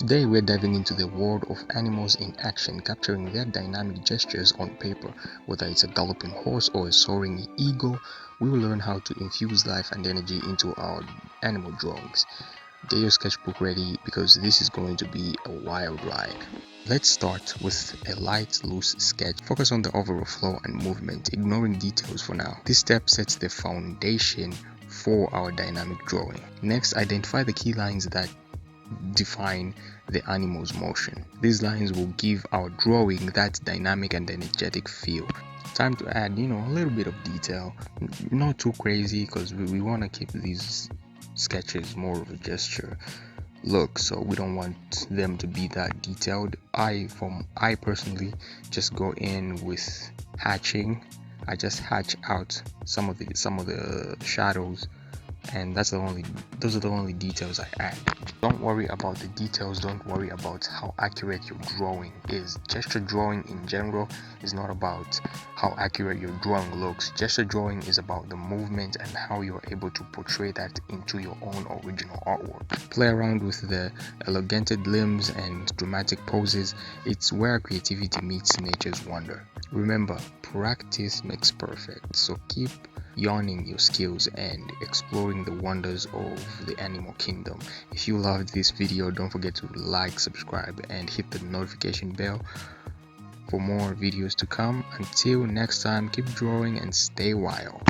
Today we're diving into the world of animals in action, capturing their dynamic gestures on paper. Whether it's a galloping horse or a soaring eagle, we will learn how to infuse life and energy into our animal drawings. Get your sketchbook ready because this is going to be a wild ride. Let's start with a light, loose sketch. Focus on the overall flow and movement, ignoring details for now. This step sets the foundation for our dynamic drawing. Next, identify the key lines that define the animal's motion. These lines will give our drawing that dynamic and energetic feel. Time to add, a little bit of detail, not too crazy because we want to keep these sketches more of a gesture look, so we don't want them to be that detailed. I personally just go in with hatching. I just hatch out some of the shadows, and those are the only details I add. Don't worry about the details, don't worry about how accurate your drawing is. Gesture drawing in general is not about how accurate your drawing looks. Gesture drawing is about the movement and how you're able to portray that into your own original artwork. Play around with the elongated limbs and dramatic poses. It's where creativity meets nature's wonder. Remember, practice makes perfect, so keep honing your skills and exploring the wonders of the animal kingdom. If you loved this video, don't forget to like, subscribe, and hit the notification bell for more videos to come. Until next time, keep drawing and stay wild.